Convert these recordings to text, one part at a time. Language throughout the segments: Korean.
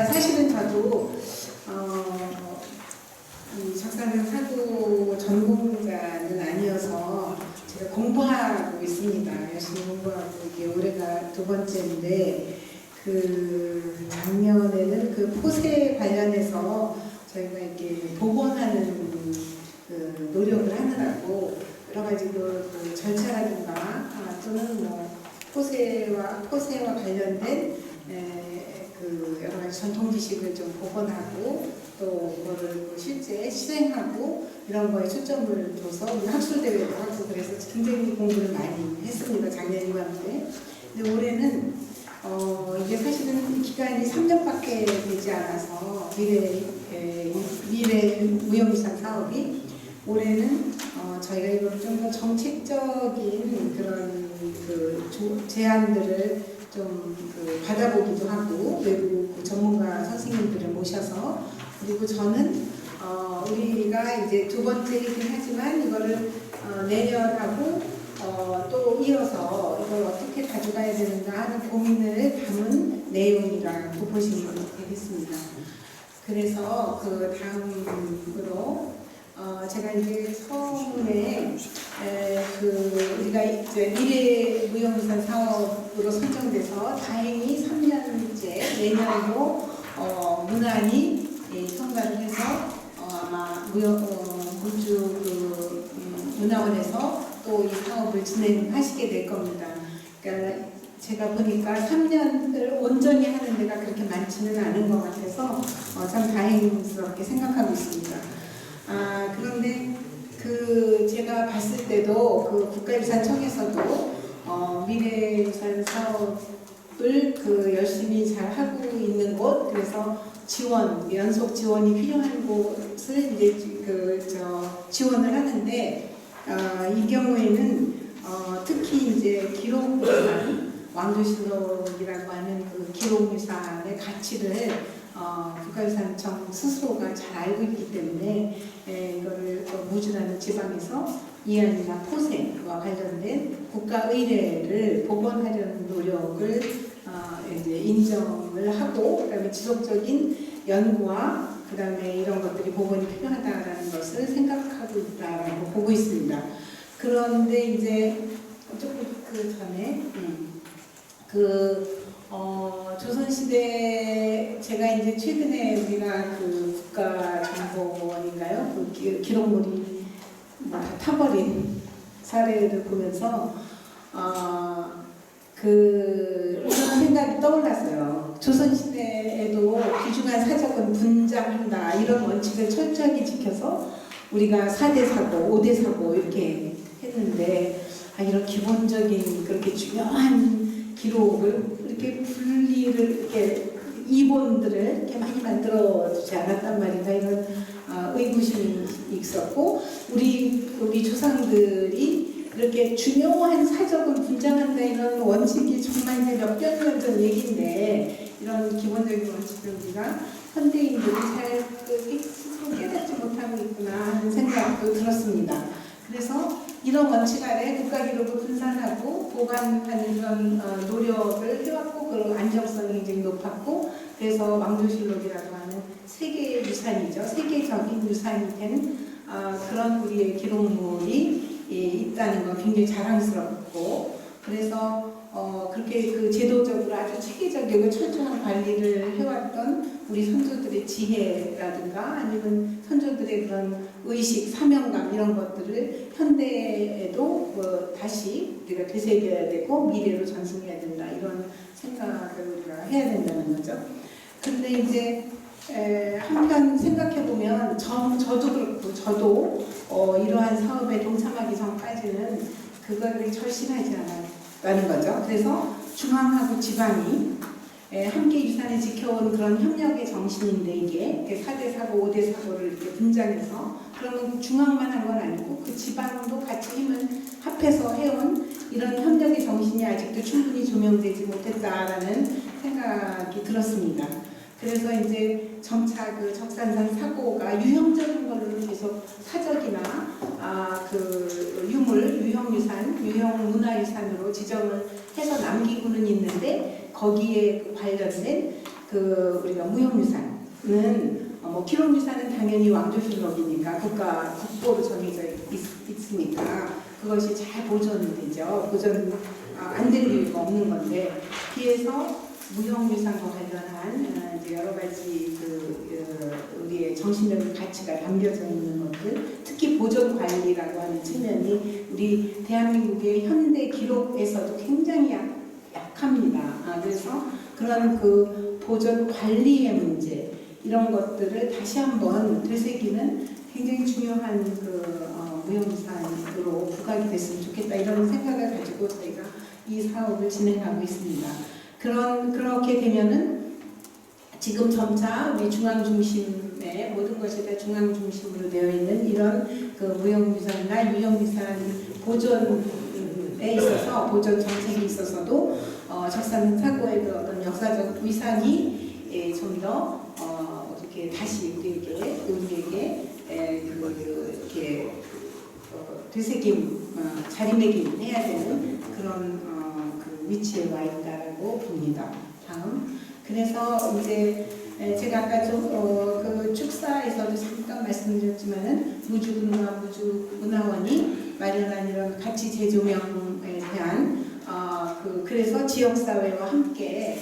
사실은 저도 이 적산산 사고 전공자는 아니어서 제가 공부하고 있습니다. 열심히 공부하고 이게 올해가 두 번째인데 그 작년에는 그 포세 관련해서 저희가 이렇게 복원하는 그 노력을 하느라고 여러 가지 그 절차라든가 또는 뭐 포세와 관련된 그 여러 가지 전통 지식을 좀 복원하고 또 그거를 실제 실행하고 이런 거에 초점을 둬서 학술 대회도 하고 그래서 굉장히 공부를 많이 했습니다. 작년 이맘때. 근데 올해는 이게 사실은 기간이 3년밖에 되지 않아서 미래 무형유산 사업이 올해는 저희가 이걸 좀 더 정책적인 그런 그 제안들을 좀 받아보기도 하고 외부 전문가 선생님들을 모셔서 그리고 저는 우리가 이제 두 번째이긴 하지만 이거를 내년하고 또 이어서 이걸 어떻게 가져가야 되는가 하는 고민을 담은 내용이라고 보시면 되겠습니다. 그래서 그 다음으로 제가 이제 처음에 우리가 이제 미래 무형유산 사업으로 선정돼서 다행히 3년째 내년도 문안이 통과를 해서 아마 물주 문화원에서 또 이 사업을 진행하시게 될 겁니다. 그러니까 제가 보니까 3년을 온전히 하는 데가 그렇게 많지는 않은 것 같아서 참 다행스럽게 생각하고 있습니다. 그런데 제가 봤을 때도 그 국가유산청에서도 미래유산 사업을 열심히 잘 하고 있는 곳, 그래서 연속 지원이 필요한 곳을 이제 지원을 하는데 이 경우에는 특히 이제 기록유산, 왕조실록이라고 하는 그 기록유산의 가치를 국가유산청 스스로가 잘 알고 있기 때문에 이거를 무주라는 지방에서 이안이나 포세와 관련된 국가의례를 복원하려는 노력을 이제 인정을 하고 그다음에 지속적인 연구와 그다음에 이런 것들이 복원이 필요하다라는 것을 생각하고 있다라고 보고 있습니다. 그런데 이제 조금 그 전에 조선시대 제가 이제 최근에 우리가 그 국가정보원인가요? 그 기록물이 다 타버린 사례를 보면서 이런 생각이 떠올랐어요. 조선시대에도 귀중한 사적은 분장한다 이런 원칙을 철저하게 지켜서 우리가 4대 사고, 5대 사고 이렇게 했는데 이런 기본적인 그렇게 중요한 기록을 이렇게 분리를 이렇게 이본들을 이렇게 많이 만들어주지 않았단 말인가 이런 의구심이 있었고 우리 조상들이 이렇게 중요한 사적을 분장한다 이런 원칙이 정말 몇백 년 전 얘기인데 이런 기본적인 원칙을 우리가 현대인들이 잘 스스로 깨닫지 못하고 있구나 하는 생각도 들었습니다. 그래서 이런 원칙 아래 국가기록을 분산하고 보관하는 그런 노력을 해왔고 그 안정성이 굉장히 높았고 그래서 왕조실록이라고 하는 세계 유산이죠. 세계적인 유산이 된 그런 우리의 기록물이 있다는 건 굉장히 자랑스럽고 그래서 그렇게 그 제도적으로 아주 체계적이고 철저한 관리를 해왔던 우리 선조들의 지혜라든가 아니면 선조들의 그런 의식, 사명감 이런 것들을 현대에도 다시 우리가 되새겨야 되고 미래로 전승해야 된다 이런 생각을 우리가 해야 된다는 거죠. 근데 이제 한편 생각해보면 저도 그렇고 저도 이러한 사업에 동참하기 전까지는 그거를 절실하지 않았다는 거죠. 그래서 중앙하고 지방이 함께 유산을 지켜온 그런 협력의 정신인데 이게 4대 사고, 5대 사고를 이렇게 분장해서 그러면 중앙만 한 건 아니고 그 지방도 같이 힘을 합해서 해온 이런 협력의 정신이 아직도 충분히 조명되지 못했다라는 생각이 들었습니다. 그래서 이제 점차 그 적산산 사고가 유형적인 걸로 계속 사적이나 유형유산, 유형문화유산으로 지정을 해서 남기고는 있는데 거기에 관련된 우리가 무형유산은 뭐 기록유산은 당연히 왕조실록이니까 국보로 정해져 있으니까 그것이 잘 보존되죠. 보존 안 될 이유가 없는 건데 비해서 무형유산과 관련한 이제 여러 가지 우리의 정신적인 가치가 담겨져 있는 것들, 특히 보존 관리라고 하는 측면이 우리 대한민국의 현대 기록에서도 굉장히 약합니다. 그래서 그런 그 보존 관리의 문제 이런 것들을 다시 한번 되새기는 굉장히 중요한 무형유산으로 부각이 됐으면 좋겠다 이런 생각을 가지고 저희가 이 사업을 진행하고 있습니다. 그렇게 되면은 지금 점차 우리 중앙 중심의 모든 것이 다 중앙 중심으로 되어 있는 이런 그 무형유산이나 유형유산 보존에 있어서 보존 정책에 있어서도 적산 사고의 그 어떤 역사적 위산이 좀 더 이렇게 다시 우리에게 이렇게 되새김 자리매김 해야 되는 그런 그 위치에 와 있다라고 봅니다. 다음. 그래서 이제 제가 아까 그 축사에서도 잠깐 말씀드렸지만은 무주군과 무주문화원이 마련한 이런 가치 재조명에 대한 그래서 지역사회와 함께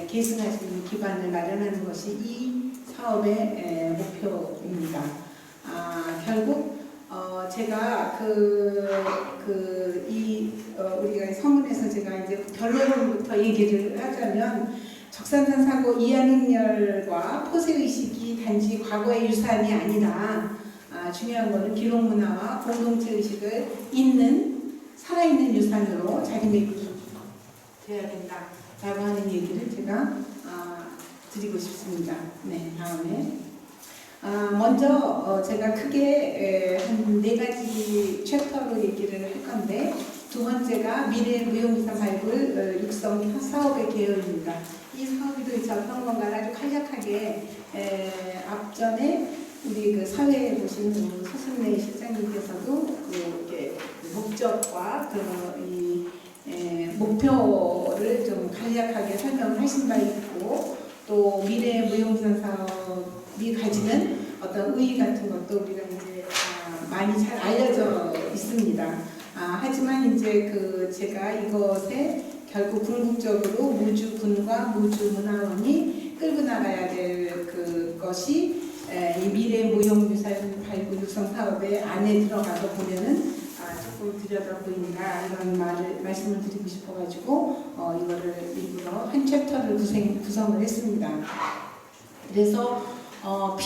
계승할 수 있는 기반을 마련하는 것이 이 사업의 목표입니다. 결국 제가 우리가 서문에서 제가 이제 결론부터 얘기를 하자면 적산산 사고 이안 행렬과 포세의식이 단지 과거의 유산이 아니라 중요한 것은 기록 문화와 공동체 의식을 잇는 살아있는 유산으로 자리매김 되어야 된다라고 하는 얘기를 제가 드리고 싶습니다. 네, 다음에 먼저 제가 크게 한 4가지 챕터로 얘기를 할 건데 두 번째가 미래 무형유산 발굴 육성 사업의 개요입니다. 이 사업이 도대체 어떤 건가를 아주 간략하게 앞전에 우리 그 사회에 보신 서순례 실장님께서도 이렇게 목적과 이 목표를 좀 간략하게 설명을 하신 바 있고 또 미래 무형유산 사업이 가지는 어떤 의의 같은 것도 우리가 이제 많이 잘 알려져 있습니다. 하지만 이제 제가 이것에 결국 궁극적으로 무주군과 무주문화원이 끌고 나가야 될 그것이 이 미래 무형유산 발굴 육성 사업의 안에 들어가서 보면은 조금 들여다 보인다 이런 말씀을 드리고 싶어가지고 이거를 일부러 한 챕터를 구성을 했습니다. 그래서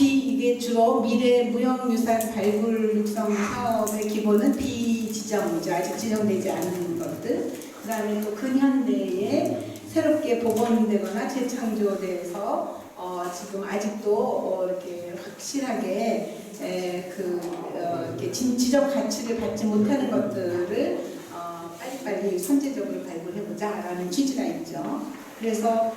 이게 주로 미래 무형유산 발굴 육성 사업의 기본은 비지정이죠. 아직 지정되지 않은 것들. 그 다음에 또 근현대에 새롭게 복원되거나 재창조돼서 지금 아직도 이렇게 확실하게 이렇게 지적 가치를 갖지 못하는 것들을 빨리빨리 선제적으로 발굴해보자라는 취지가 있죠. 그래서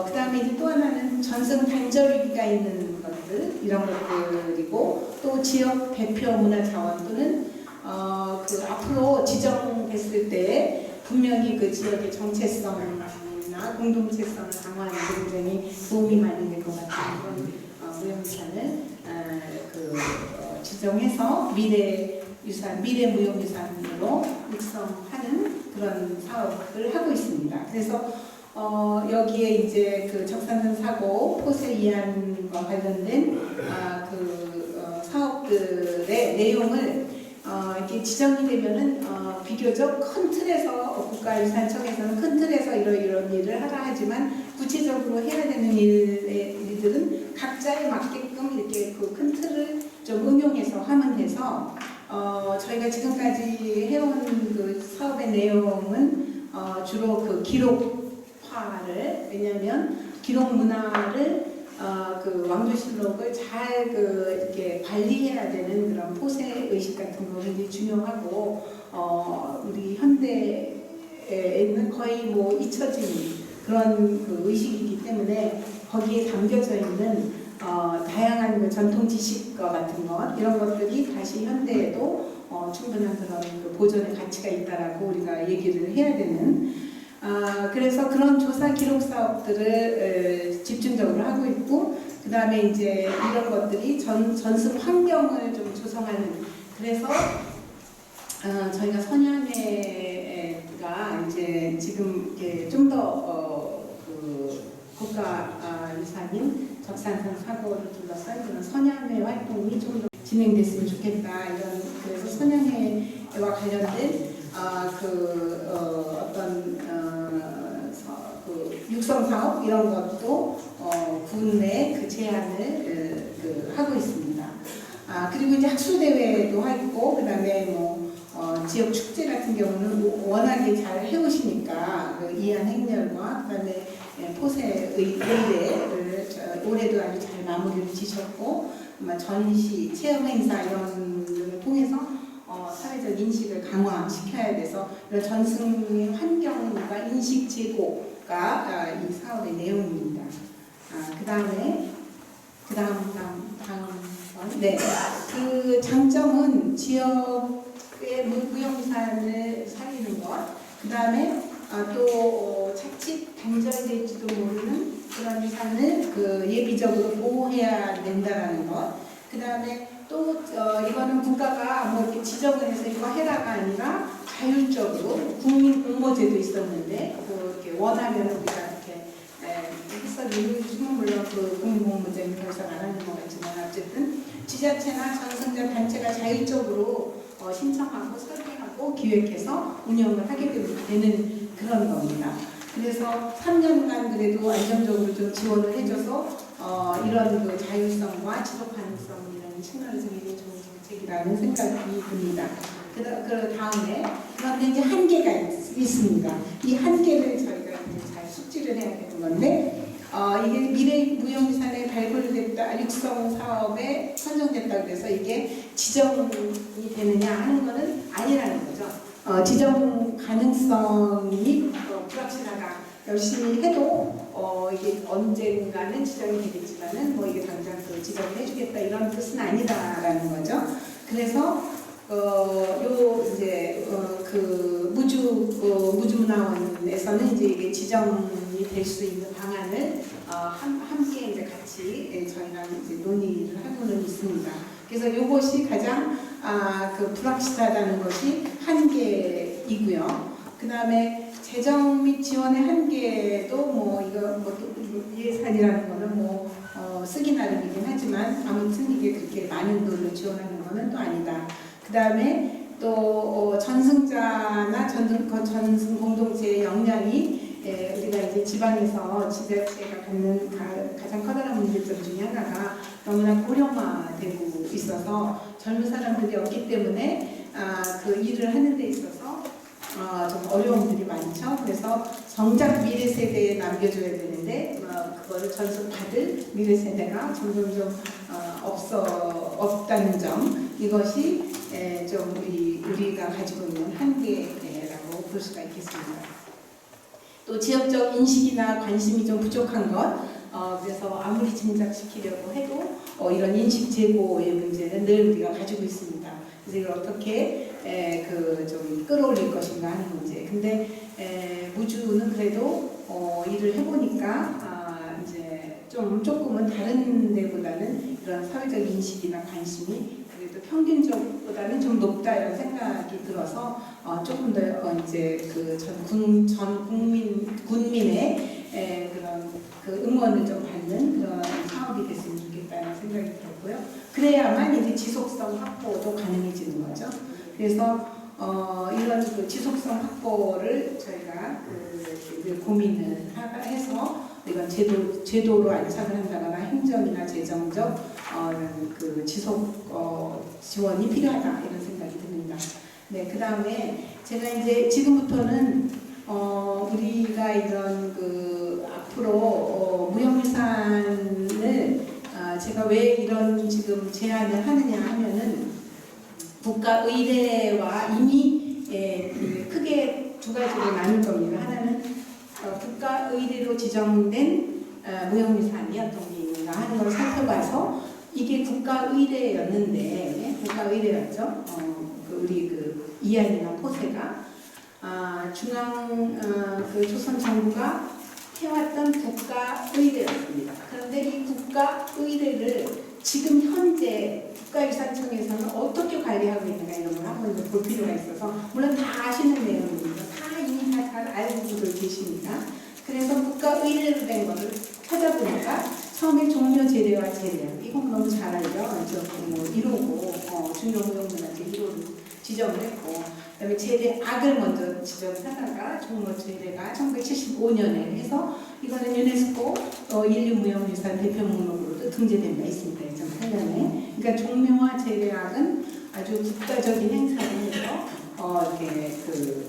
그 다음에 또 하나는 전승 단절 위기가 있는 것들 이런 것들이고 또 지역 대표 문화 자원 또는 앞으로 지정됐을 때 분명히 그 지역의 정체성이나 공동체성을 강화하는 데 굉장히 도움이 많이 될 것 같은 그런 무형유산을 지정해서 미래 무형유산으로 육성하는 그런 사업을 하고 있습니다. 그래서 여기에 이제 그 적산산 사고 포세 이안과 관련된 사업들의 내용을 이렇게 지정이 되면은 비교적 큰 틀에서 국가유산청에서는 큰 틀에서 이런 일을 하라 하지만 구체적으로 해야 되는 일들은 각자에 맞게끔 이렇게 그 큰 틀을 좀 응용해서 하면 돼서 저희가 지금까지 해온 그 사업의 내용은 주로 그 기록화를 왜냐하면 기록 문화를 그 왕조실록을 잘 이렇게 관리해야 되는 그런 포세 의식 같은 거 굉장히 중요하고 우리 현대에는 거의 뭐 잊혀진 그런 그 의식이기 때문에 거기에 담겨져 있는 다양한 그 전통 지식과 같은 것 이런 것들이 다시 현대에도 충분한 그런 그 보존의 가치가 있다라고 우리가 얘기를 해야 되는 그래서 그런 조사 기록 사업들을 집중적으로 하고 있고, 그 다음에 이제 이런 것들이 전승 환경을 좀 조성하는, 그래서 저희가 선양회가 이제 지금 좀 더 국가 유산인 적산산 사고를 둘러싼 그런 선양회 활동이 좀 더 진행됐으면 좋겠다. 이런, 그래서 선양회와 관련된 육성 사업 이런 것도 군내 그 제안을 하고 있습니다. 그리고 이제 학술 대회도 하고, 그다음에 뭐 지역 축제 같은 경우는 워낙에 잘 해오시니까 그 이한 행렬과 그다음에 포세 의례를 올해도 아주 잘 마무리를 지셨고, 전시, 체험 행사 이런 걸 통해서 사회적 인식을 강화시켜야 돼서 이런 전승의 환경과 인식 제고가 이 사업의 내용입니다. 네, 그 장점은 지역의 무형산을 살리는 것, 그 다음에 또 자칫 단절될지도 모르는 그런 유산을 예비적으로 보호해야 된다라는 것, 그 다음에 또 이거는 국가가 뭐 이렇게 지정을 해서 이거 해라가 아니라 자율적으로 국민 공모제도 있었는데 이렇게 원하면 우리가 이렇게 했었는데, 물론 그 국민 공모제는 더 이상 안 하는 것 같지만 어쨌든 지자체나 전승자 단체가 자율적으로 신청하고 설계하고 기획해서 운영을 하게 되는 그런 겁니다. 그래서 3년간 그래도 안정적으로 좀 지원을 해줘서 이런 그 자율성과 지속 가능성이라는 측면에서 굉장히 좋은 정책이라는 생각이 듭니다. 그 다음에 그런데 이제 한계가 있습니다. 이 한계를 저희가 이제 잘 숙지를 해야 되는 건데, 이게 미래 무형유산에 발굴됐다, 육성 사업에 선정됐다 그래서 이게 지정이 되느냐 하는 것은 아니라는 거죠. 지정 가능성이 불확실하다. 열심히 해도 이게 언젠가는 지정이 되겠지만은 뭐 이게 당장 지정을 해주겠다 이런 뜻은 아니다라는 거죠. 그래서 그 무주문화원에서는 이제 이게 지정이 될 수 있는 방안을 함께 이제 같이 저희랑 이제 논의를 하고는 있습니다. 그래서 이것이 가장 불확실하다는 것이 한계이고요. 그 다음에 재정 및 지원의 한계도 예산이라는 거는 쓰기 나름이긴 하지만 아무튼 이게 그렇게 많은 돈을 지원하는 거는 또 아니다. 그 다음에 또 전승자나 전승 공동체의 역량이 우리가 이제 지방에서 지자체가 갖는 가장 커다란 문제점 중에 하나가 너무나 고령화되고 있어서 젊은 사람들이 없기 때문에 그 일을 하는 데 있어서 좀 어려움들이 많죠. 그래서 정작 미래 세대에 남겨줘야 되는데 그거를 전수받을 미래 세대가 점점 없다는 점, 이것이 좀 우리가 가지고 있는 한계라고 볼 수가 있겠습니다. 또 지역적 인식이나 관심이 좀 부족한 것, 그래서 아무리 짐작시키려고 해도 이런 인식 제고의 문제는 늘 우리가 가지고 있습니다. 그래서 이걸 어떻게 좀 끌어올릴 것인가 하는 문제. 근데 무주는 그래도 일을 해보니까 이제 조금은 다른 데보다는 이런 사회적 인식이나 관심이 그래도 평균적보다는 좀 높다 이런 생각이 들어서 조금 더 이제 전 군민의 그런 응원을 좀 받는 그런 사업이 됐으면 좋겠다는 생각이 들었고요. 그래야만 이제 지속성 확보도 가능해지는 거죠. 그래서 이런 지속성 확보를 저희가 고민을 해서 이건 제도로 안착을 한다거나 행정이나 재정적 지속 지원이 필요하다 이런 생각이 듭니다. 네, 그 다음에 제가 이제 지금부터는 우리가 이런 앞으로 무형유산을 제가 왜 이런 지금 제안을 하느냐 하면은 국가 의례와 이미 크게 두 가지로 나눌 겁니다. 하나는 국가 의례로 지정된 무형유산이었던 게 있는가 하는 걸 살펴봐서 이게 국가 의례였는데 국가 의례였죠. 우리 이안이나 포세가 그 조선 정부가 해왔던 국가의례였습니다. 그런데 이 국가의례를 지금 현재 국가유산청에서는 어떻게 관리하고 있는가 이런 걸 한번 볼 필요가 있어서, 물론 다 아시는 내용입니다. 다 이미 다 잘 알고들 계십니다. 그래서 국가의례로 된 거를 찾아보니까 처음에 종묘제례와 제례, 이건 너무 잘 알죠. 뭐 1호고 중요무형문화재 1호를 지정을 했고, 그다음에 제례악을 먼저 지정하다가 종묘제례가 1975년에 해서 이거는 유네스코 인류무형유산 대표 목록으로도 등재된 바 있습니다. 2008년에. 그러니까 종묘와 제례악은 아주 국가적인 행사를 해서 이렇게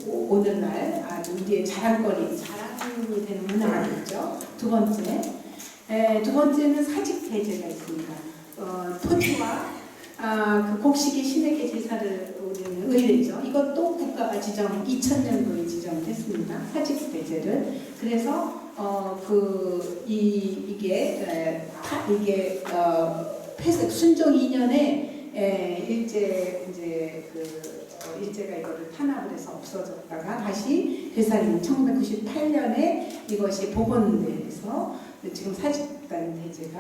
오늘날 아주 우리의 자랑이 되는 문화가 됐죠. 두 번째는 사직대제가 있습니다. 토지와 그 곡식의 신에게 제사를 올리는 의례죠. 이것도 국가가 2000년도에 지정했습니다. 사직대제를. 그래서 이게 폐색 순종 2년에 일제가 이거를 탄압을 해서 없어졌다가 다시 되살린 1998년에 이것이 복원돼서 지금 사직단 대제가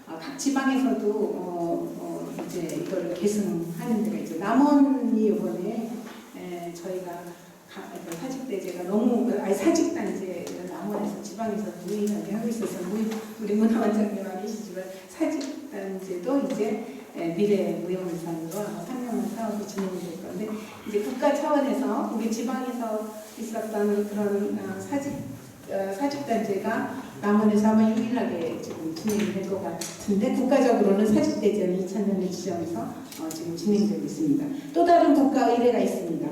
각 지방에서도 이제 이거를 계승하는 데가 있죠. 남원이 이번에 저희가 사직대제가 너무 사직단제를 남원에서 지방에서 유일하게 하고 있어서 우리 문화원장님 와 계시지만 사직단제도 이제 미래 무형유산으로 상용한 사업이 진행이 될 건데, 이제 국가 차원에서 우리 지방에서 있었던 그런 사직단제가 남원에서 아마 유일하게 지금 진행이 될 것 같은데, 국가적으로는 사직대제는 2000년에 지정해서 지금 진행되고 있습니다. 또 다른 국가 의례가 있습니다.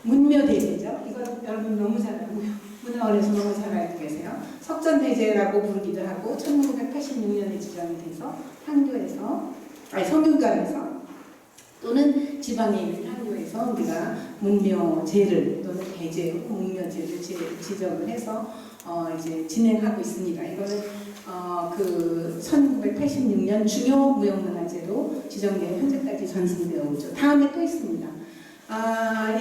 문묘대제죠. 이거 여러분 너무 잘 알고 문화원에서 너무 잘 알고 계세요. 석전대제라고 부르기도 하고 1986년에 지정이 돼서 성균관에서 또는 지방에 있는 향교에서 우리가 문묘제를 또는 대제, 문묘제를 지정을 해서 이제 진행하고 있습니다. 이거는 1986년 중요무형문화재로 지정되어 현재까지 전승되어 오죠. 다음에 또 있습니다.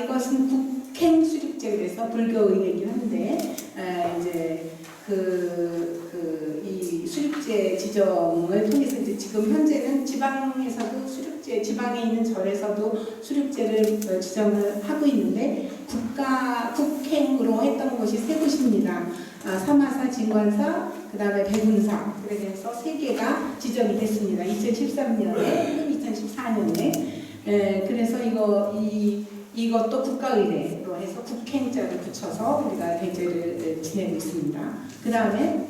이것은 국행수립제, 그래서 불교의례이긴 한데 이제 이 수립제 지정을 통해서 이제 지금 현재는 지방에서도 지방에 있는 절에서도 수립제를 지정을 하고 있는데, 국행으로 했던 곳이 세 곳입니다. 사마사, 진관사, 그 다음에 백운사, 그래서 세 개가 지정이 됐습니다. 2013년에, 2014년에. 그래서 이것도 국가의례로 해서 국행자를 붙여서 우리가 대제를 지내고 있습니다. 그 다음에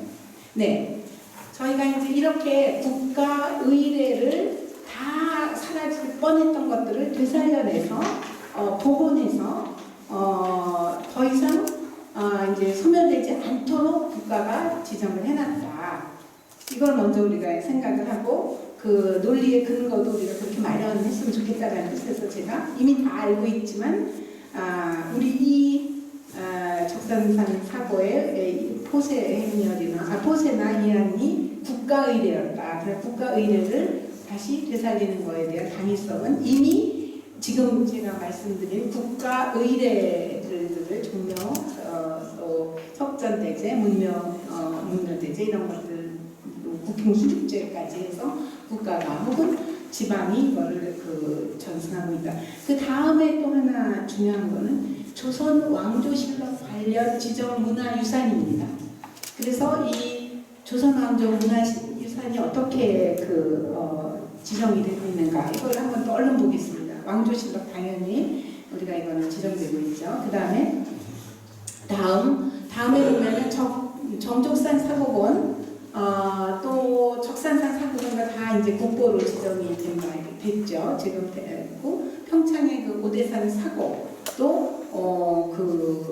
저희가 이제 이렇게 국가의례를 다 사라질 뻔했던 것들을 되살려내서 복원해서 더 이상 이제 소멸되지 않도록 국가가 지정을 해놨다. 이걸 먼저 우리가 생각을 하고, 그 논리의 근거도 우리가 그렇게 마련했으면 좋겠다라는 뜻에서 제가 이미 다 알고 있지만 우리 이 적산산 사고의 포세나 이안이 국가의례였다. 그래서 국가의례를 다시 되살리는 것에 대한 당위성은 이미 지금 제가 말씀드린 국가의례들을 종묘, 석전대제, 문묘대제 이런 것들, 국행수립제까지 해서 국가가 혹은 지방이 이거를 전승하고 있다. 그 다음에 또 하나 중요한 거는 조선 왕조실록 관련 지정 문화유산입니다. 그래서 이 조선 왕조 문화유산이 어떻게 지정이 되고 있는가, 이걸 한번 또 얼른 보겠습니다. 왕조실록 당연히 우리가 이거는 지정되고 있죠. 그 다음에 다음에 보면은 정족산 사고본, 또 적산산 사고본과 다 이제 국보로 지정이 됐죠. 지금 됐고, 평창의 그 오대산 사고도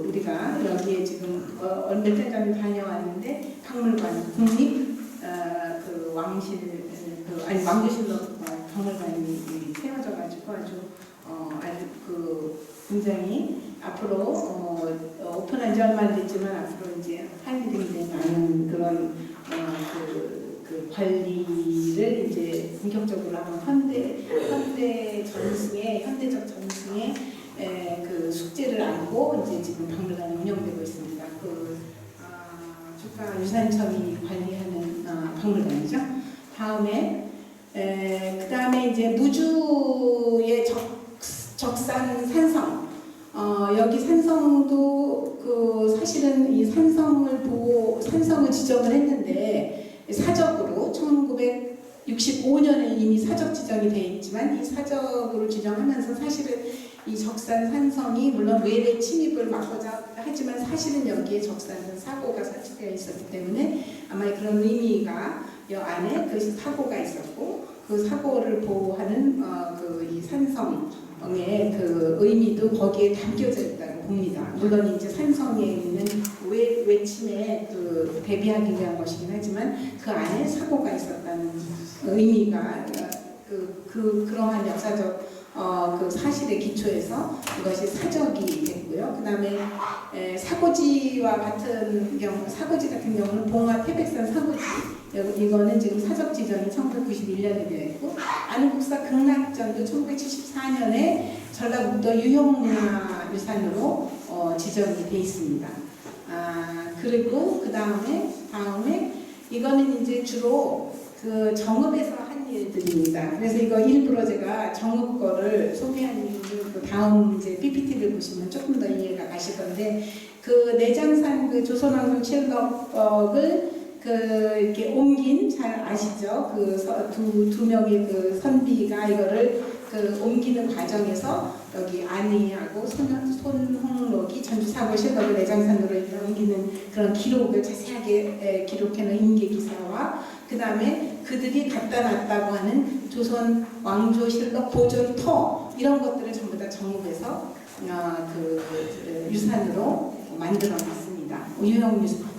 우리가 여기에 지금 며칠 전에 다녀왔는데 박물관 국립 왕조실록 박물관이 세워져가지고 아주 굉장히 앞으로 오픈한 지 얼마 안 됐지만 앞으로 이제 할 일이 굉장히 많은 그런 관리를 이제 본격적으로 하는 현대적 전승에 그 숙제를 안고 이제 지금 박물관이 운영되고 있습니다. 국가유산청이 관리하는 박물관이죠. 다음에 그다음에 이제 무주의 적산 산성. 여기 산성도 사실은 이 산성을 보고 산성을 지정을 했는데 사적으로 1965년에 이미 사적 지정이 되어 있지만 이 사적으로 지정하면서 사실은 이 적산 산성이 물론 외래 침입을 막고자 하지만 사실은 여기에 적산산 사고가 설치되어 있었기 때문에 아마 그런 의미가 이 안에 그 사고가 있었고 그 사고를 보호하는 이 산성의 그 의미도 거기에 담겨져 있다고 봅니다. 물론 이제 산성에 있는 외침에 대비하기 위한 것이긴 하지만 그 안에 사고가 있었다는 의미가 그러한 역사적 그 사실의 기초에서 이것이 사적이 됐고요. 그 다음에 사고지 같은 경우는 봉화 태백산 사고지 이거는 지금 사적 지정이 1991년에 되어 있고 안국사 극락전도 1974년에 전라북도 유형문화유산으로 지정이 되어 있습니다. 그리고 그 다음에 이거는 이제 주로 그 정읍에서 한 일들입니다. 그래서 이거 일부러 제가 정읍 거를 소개한 이유는 그 다음 이제 PPT를 보시면 조금 더 이해가 가실 건데 그 내장산 그 조선왕조 칠덕을 이렇게 옮긴 잘 아시죠? 두 명의 그 선비가 이거를 옮기는 과정에서 여기 안희하고 손홍록이 전주사고실록을 내장산으로 옮기는 그런 기록을 자세하게 기록해놓은 인계기사와 그 다음에 그들이 갖다 놨다고 하는 조선 왕조실록 보존터 이런 것들을 전부 다 정읍에서 유산으로 만들어놨습니다.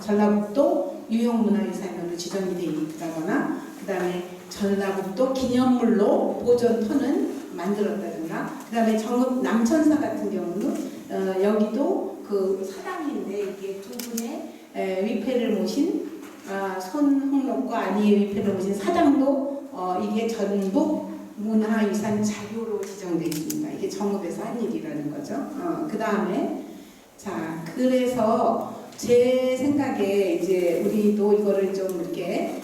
전라북도 유형문화유산으로 지정이 되어 있다거나 그 다음에 전라북도 기념물로 보존터는 만들었다든가 그 다음에 정읍 남천사 같은 경우는 여기도 그 사당인데 이게 두 분의 위패를 모신 손홍록과 안희의 위패를 모신 사당도 이게 전북 문화유산 자료로 지정되어 있습니다. 이게 정읍에서 한 일이라는 거죠. 그 다음에 자 그래서 제 생각에 이제 우리도 이거를 좀 이렇게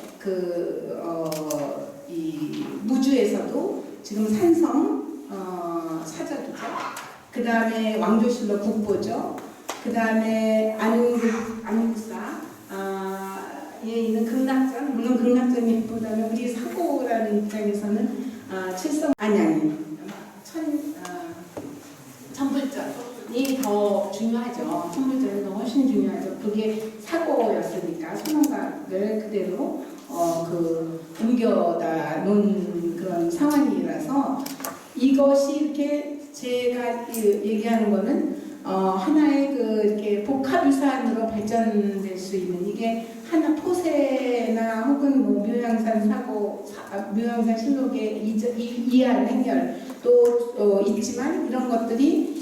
이 무주에서도 지금 산성 사적이죠. 그 다음에 왕조실록 국보죠. 그 다음에 안국사 에 있는 극락전, 물론 극락전보다는 우리 사고라는 입장에서는 천불전이 더 중요하죠. 천불전이 더 훨씬 중요하죠. 그게 사고였으니까 선언각을 그대로 옮겨다 놓은 그런 상황이라서 이것이 이렇게 제가 얘기하는 거는 하나의 이렇게 복합유산으로 발전될 수 있는 이게 하나 포세나 혹은 묘양산 묘양산 실록의 이할 행렬 또 있지만 이런 것들이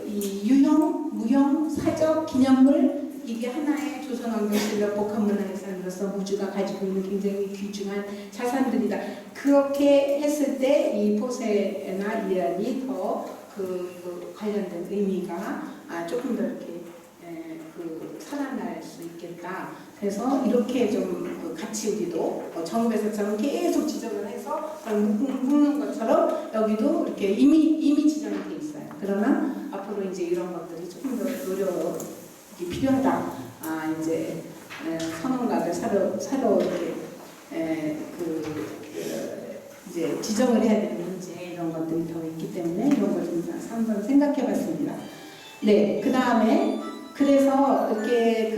이 유형, 무형, 사적, 기념물 이게 하나의 조선왕조실록 복합문화유산으로서 무주가 가지고 있는 굉장히 귀중한 자산들이다. 그렇게 했을 때 이 포세나 이할이 더 관련된 의미가 조금 더 이렇게 살아날 수 있겠다. 그래서 이렇게 좀 같이 우리도 정읍에서처럼 계속 지정을 해서 묶는 것처럼 여기도 이렇게 이미 지정이 돼 있어요. 그러나 앞으로 이제 이런 것들이 조금 더 노력이 필요하다. 이제 선언각을 사러 이렇게 이제 지정을 해야 되는 문제 이런 것들이 더 있기 때문에 이런 걸 좀 한번 생각해봤습니다. 네, 그 다음에 그래서 이렇게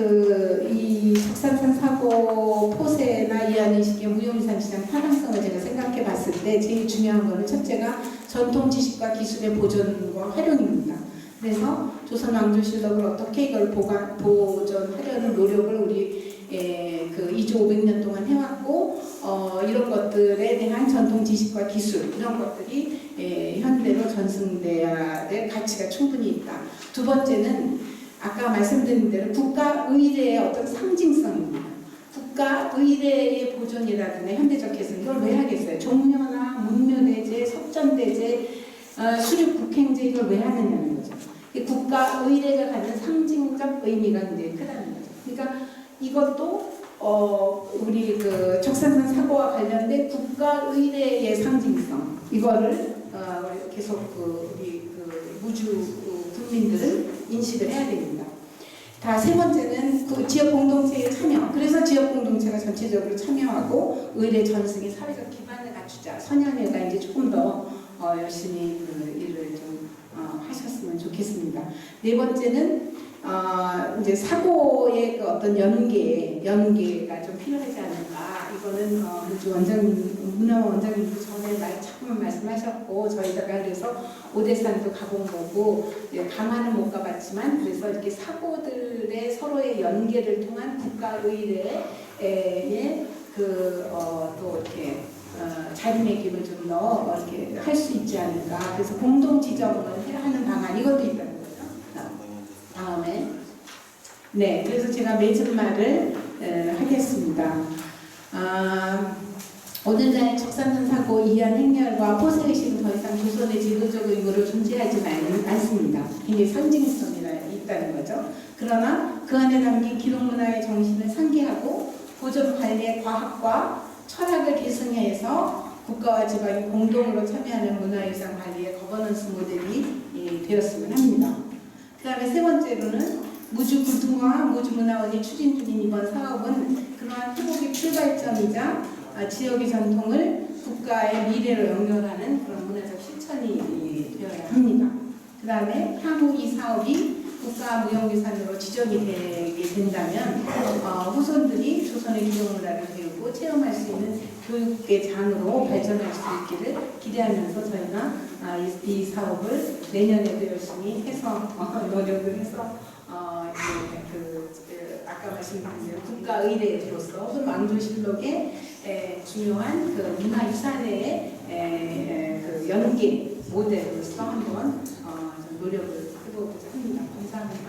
이 적산산 사고 포세나 이한의식의 무형유산 시장 타당성을 제가 생각해봤을 때 제일 중요한 거는 첫째가 전통 지식과 기술의 보존과 활용입니다. 그래서 조선 왕조실록을 어떻게 이걸 보존하려는 노력을 우리 2조 500년 동안 해왔고 이런 것들에 대한 전통 지식과 기술 이런 것들이 현대로 전승돼야 될 가치가 충분히 있다. 두 번째는 아까 말씀드린 대로 국가의례의 어떤 상징성입니다. 국가의례의 보존이라든가 현대적 개선 이걸 왜 하겠어요? 종묘나 문묘대제, 석전대제 수립 국행제 이걸 왜 하느냐는 거죠. 국가 의례가 갖는 상징적 의미가 굉장히 크다는 거죠. 그러니까 이것도 우리 그 적산산 사고와 관련된 국가 의례의 상징성 이거를 계속 우리 무주 국민들은 인식을 해야 됩니다. 세 번째는 그 지역 공동체의 참여. 그래서 지역 공동체가 전체적으로 참여하고 의례 전승의 사회적 기반을 갖추자. 선현회가 이제 조금 더 열심히 그 일을 좀 하셨으면 좋겠습니다. 네 번째는 이제 사고의 그 어떤 연계가 좀 필요하지 않을까. 이거는 우주 문화 원장님도 전에 조금 말씀하셨고 저희가 그래서 오대산도 가본 거고 강화는 못 가봤지만 그래서 이렇게 사고들의 서로의 연계를 통한 국가 의례의 또 이렇게 자리매김을 좀 더 이렇게 할 수 있지 않을까. 그래서 공동 지정을 하는 방안 이것도 있다는 거죠. 다음에 네, 그래서 제가 맺은 말을 하겠습니다. 오늘날 적산산 사고 이한 행렬과 포세의식은 더 이상 조선의 지도적 의무를 존재하지 않습니다. 굉장히 상징성이 있다는 거죠. 그러나 그 안에 담긴 기록문화의 정신을 상기하고 보존 관리의 과학과 철학을 계승해서 국가와 지방이 공동으로 참여하는 문화유산 관리의 거버넌스 모델이 되었으면 합니다. 그 다음에 세 번째로는 무주구등화 무주문화원이 추진 중인 이번 사업은 그러한 회복의 출발점이자 지역의 전통을 국가의 미래로 연결하는 그런 문화적 실천이 되어야 합니다. 그 다음에 향후 이 사업이 국가무형유산으로 지정이 되게 된다면 후손들이 조선의 기록문화를 배우고 체험할 수 있는 교육의 장으로 발전할 수 있기를 기대하면서 저희가 이 사업을 내년에도 열심히 해서 노력을 해서 아까 말씀드린 대로 국가의례로서 혹은 왕조실록의 중요한 그 문화유산의 그 연계 모델로서 한번 노력을 해보고자 합니다. 감사합니다.